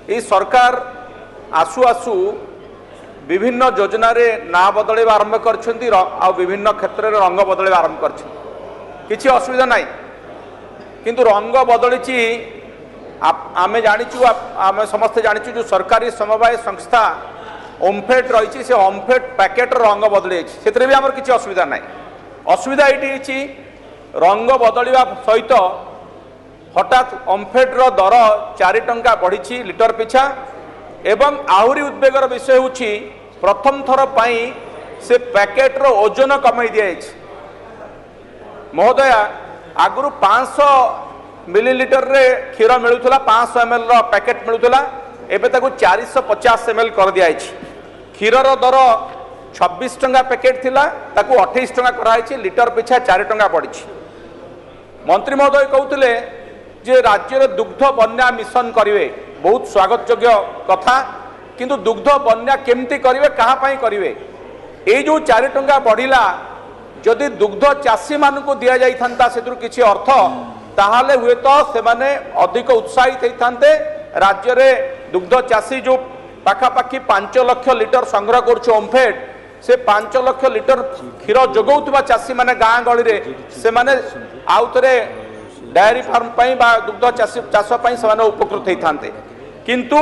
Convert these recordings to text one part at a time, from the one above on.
ये सरकार आसु आसु विभिन्न योजना रे ना बदल आरंभ कर विभिन्न क्षेत्र में रंग बदल आरंभ कर किसी असुविधा ना किंतु रंग बदली आम जाचु आम समस्ते जाचु जो सरकारी समवाय संस्था ओमफेड रही से ओमफेड पैकेट रंग बदली से भी आम किसी असुविधा ना असुविधा ये रंग बदलवा सहित हठात ओमफेड दर 4 टंका बढ़ी लिटर पिछा एवं आहरी उद्वेगर विषय हूँ प्रथम थर पाई से पैकेट रो ओजन कमाई दिया महोदय आगु 500 मिलीलीटर रे क्षीर मिलूला 500 ml रो पैकेट मिलूला एबे ताकू 450 ml कर दिया क्षीर दर 26 टंका पैकेट थिला ताकू 28 टंका कराई लिटर पिछा 4 टंका बढ़ी मंत्री महोदय कहते जे राज्य रे दुग्ध बन्या मिशन करिवे बहुत स्वागत योग्य कथा किंतु दुग्ध बन्या केमती करिवे कहा पाई करिवे ए जो 4 टंका बढ़िला जदि दुग्ध चाषी मानक दिया जाई थांता सेतु किछि अर्थ ताहाले हुए तो से माने अधिक उत्साहित होइथांते राज्य रे दुग्ध चाषी जो पाखा पाखी 5 लाख लिटर संग्रह करछ ओमफेड से 5 लाख लिटर क्षीर जोगौतबा चाषी माने गाँ गली रे से माने आउतरे डायरी फार्म पाई बा दुग्ध चाष पाई से उपकृत होइथांते किंतु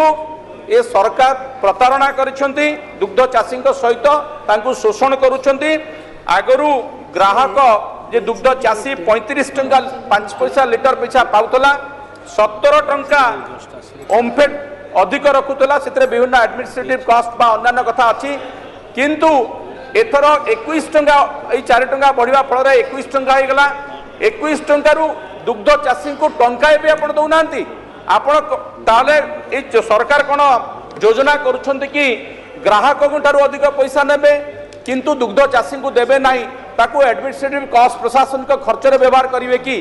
ए सरकार प्रतारणा करिसेंती दुग्ध चाषी सहित तांकु शोषण करुछंती आगरू ग्राहक जे दुग्ध चाषी 35 टंका 5 पैसा लिटर पिछा पाउतला 17 टंका ओमफेड अधिक रखुतला से विभिन्न एडमिनिस्ट्रेटिव कॉस्ट बा अन्य कथा अच्छी किंतु एथर 21 टंका 4 टंका बढ़िया फल 21 टंका हो गला 21 टंकारु दुग्ध चाषी को टंका भी आप दौना आप सरकार कौन योजना करुछंती कि ग्राहक अधिक पैसा नेबे किंतु दुग्ध चाषी को देबे नहीं ताकू एडमिनिस्ट्रेटिव कॉस्ट प्रशासन को खर्च रे व्यवहार करिवे कि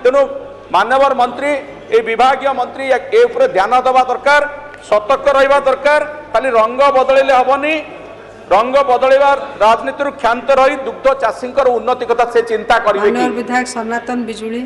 तेणु मानवर मंत्री ए विभागीय मंत्री ए ऊपर ध्यान देवा दरकार सतर्क रहिबा दरकार खाली रंग बदलिले हबनी रंग बदलवा राजनीति क्षांत रही दुग्ध चाषी उन्नति कथा से चिंता करिवे कि विधायक सनातन बिजुली।